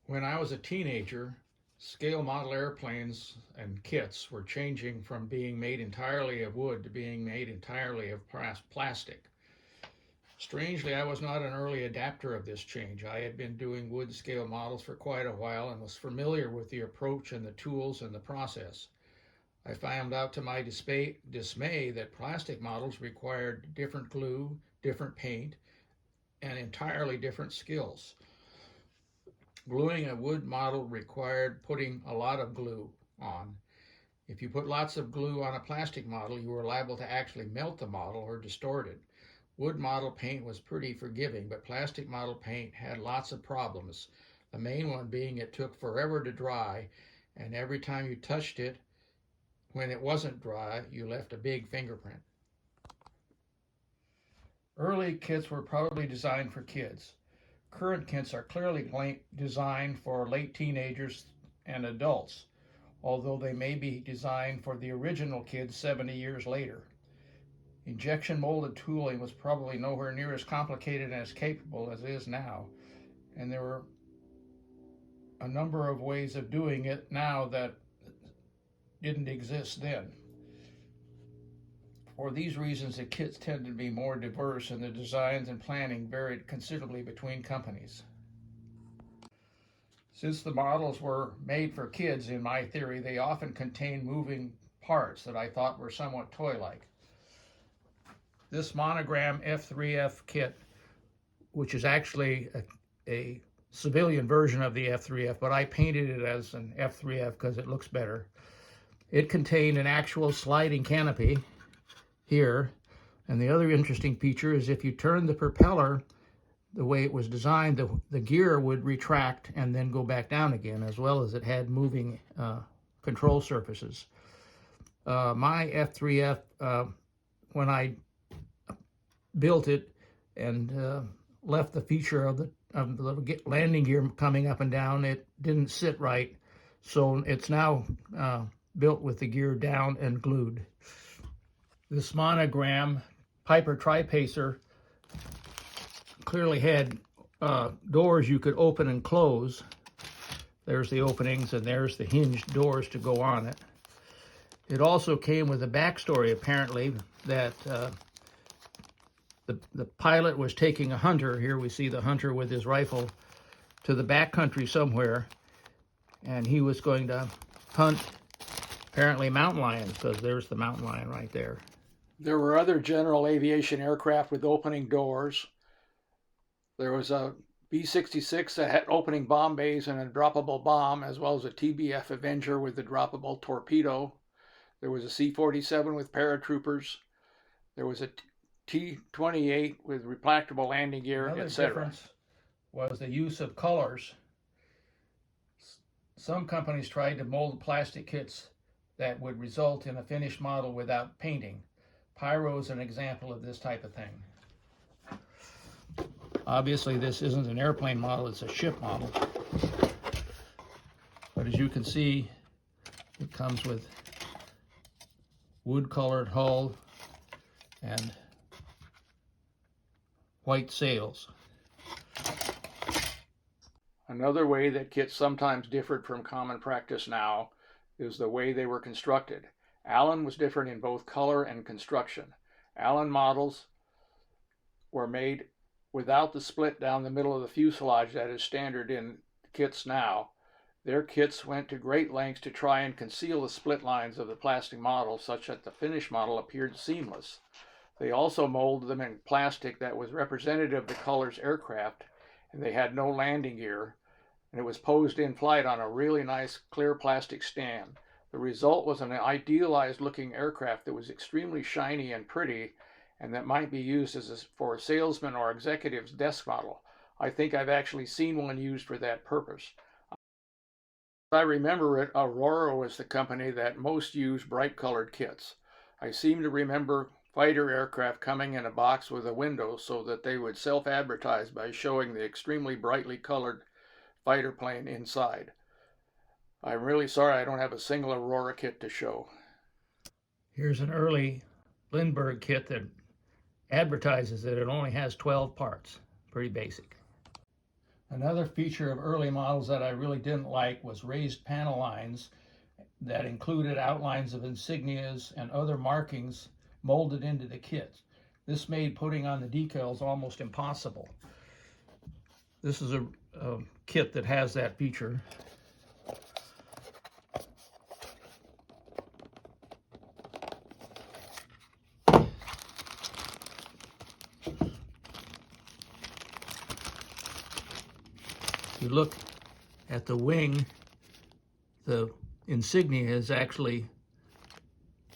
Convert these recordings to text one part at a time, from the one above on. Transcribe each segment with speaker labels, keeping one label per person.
Speaker 1: When I was a teenager, scale model airplanes and kits were changing from being made entirely of wood to being made entirely of plastic. Strangely, I was not an early adapter of this change. I had been doing wood scale models for quite a while and was familiar with the approach and the tools and the process. I found out to my dismay that plastic models required different glue, different paint, and entirely different skills. Gluing a wood model required putting a lot of glue on. If you put lots of glue on a plastic model, you were liable to actually melt the model or distort it. Wood model paint was pretty forgiving, but plastic model paint had lots of problems. The main one being it took forever to dry, and every time you touched it, when it wasn't dry, you left a big fingerprint. Early kits were probably designed for kids. Current kits are clearly designed for late teenagers and adults, although they may be designed for the original kids 70 years later. Injection molded tooling was probably nowhere near as complicated and as capable as it is now, and there were a number of ways of doing it now that didn't exist then. For these reasons, the kits tended to be more diverse, and the designs and planning varied considerably between companies. Since the models were made for kids, in my theory, they often contained moving parts that I thought were somewhat toy-like. This monogram F3F kit, which is actually a civilian version of the F3F, but I painted it as an F3F because it looks better. It contained an actual sliding canopy here, and the other interesting feature is if you turn the propeller the way it was designed, the gear would retract and then go back down again, as well as it had moving control surfaces. My F3F, when I built it and left the feature of the landing gear coming up and down, it didn't sit right, so it's now built with the gear down and glued. This monogram Piper Tripacer clearly had doors you could open and close. There's the openings and there's the hinged doors to go on it. It also came with a backstory, apparently, that the pilot was taking a hunter, here we see the hunter with his rifle, to the backcountry somewhere, and he was going to hunt, apparently, mountain lions, because there's the mountain lion right there. There were other general aviation aircraft with opening doors. There was a B-66 that had opening bomb bays and a droppable bomb, as well as a TBF Avenger with the droppable torpedo. There was a C-47 with paratroopers. There was a T-28 with retractable landing gear, etc. Another difference was the use of colors. Some companies tried to mold plastic kits that would result in a finished model without painting. Pyro is an example of this type of thing. Obviously, this isn't an airplane model, it's a ship model. But as you can see, it comes with wood-colored hull and white sails. Another way that kits sometimes differed from common practice now is the way they were constructed. Allen was different in both color and construction. Allen models were made without the split down the middle of the fuselage that is standard in kits now. Their kits went to great lengths to try and conceal the split lines of the plastic model such that the finished model appeared seamless. They also molded them in plastic that was representative of the color's aircraft, and they had no landing gear, and it was posed in flight on a really nice clear plastic stand. The result was an idealized looking aircraft that was extremely shiny and pretty, and that might be used for a salesman or executive's desk model. I think I've actually seen one used for that purpose. As I remember it, Aurora was the company that most used bright colored kits. I seem to remember fighter aircraft coming in a box with a window so that they would self-advertise by showing the extremely brightly colored fighter plane inside. I'm really sorry I don't have a single Aurora kit to show. Here's an early Lindbergh kit that advertises that it only has 12 parts. Pretty basic. Another feature of early models that I really didn't like was raised panel lines that included outlines of insignias and other markings molded into the kit. This made putting on the decals almost impossible. This is a kit that has that feature. If you look at the wing, the insignia is actually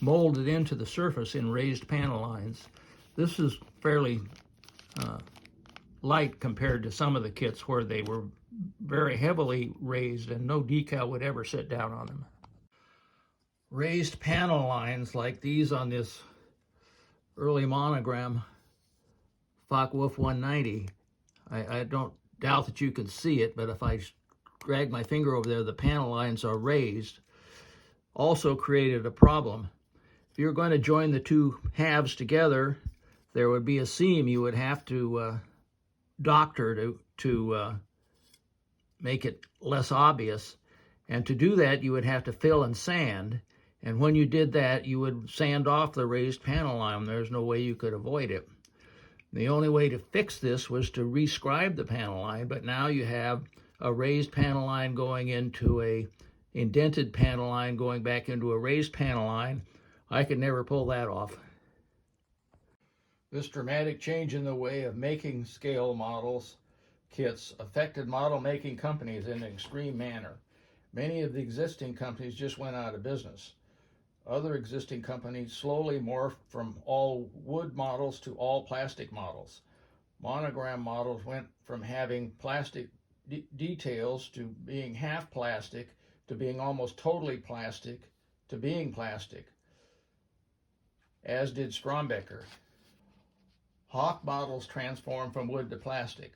Speaker 1: molded into the surface in raised panel lines. This is fairly light compared to some of the kits where they were very heavily raised and no decal would ever sit down on them. Raised panel lines like these on this early monogram Focke-Wulf 190, I don't doubt that you can see it, but if I drag my finger over there, the panel lines are raised, also created a problem. If you're going to join the two halves together, there would be a seam you would have to doctor to make it less obvious. And to do that, you would have to fill and sand. And when you did that, you would sand off the raised panel line. There's no way you could avoid it. The only way to fix this was to rescribe the panel line, but now you have a raised panel line going into a indented panel line going back into a raised panel line. I could never pull that off. This dramatic change in the way of making scale models kits affected model making companies in an extreme manner. Many of the existing companies just went out of business. Other existing companies slowly morphed from all wood models to all plastic models. Monogram models went from having plastic details to being half plastic to being almost totally plastic to being plastic, as did Strombecker. Hawk models transformed from wood to plastic.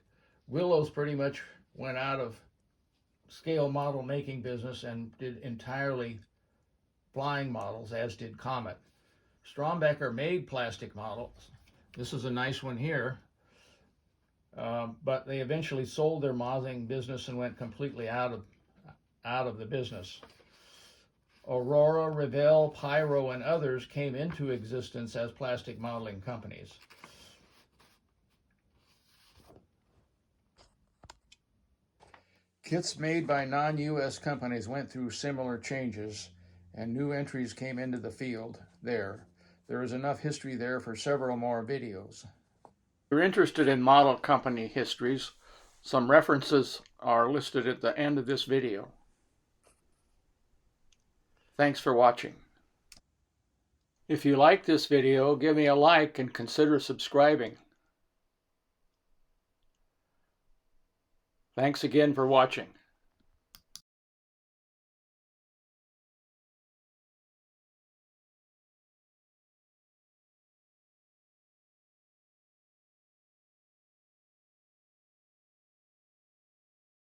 Speaker 1: Willows pretty much went out of scale model making business and did entirely flying models, as did Comet. Strombecker made plastic models. This is a nice one here, but they eventually sold their modeling business and went completely out of the business. Aurora, Revell, Pyro, and others came into existence as plastic modeling companies. Kits made by non-U.S. companies went through similar changes, and new entries came into the field there. There is enough history there for several more videos. If you're interested in model company histories, some references are listed at the end of this video. Thanks for watching. If you like this video, give me a like and consider subscribing. Thanks again for watching.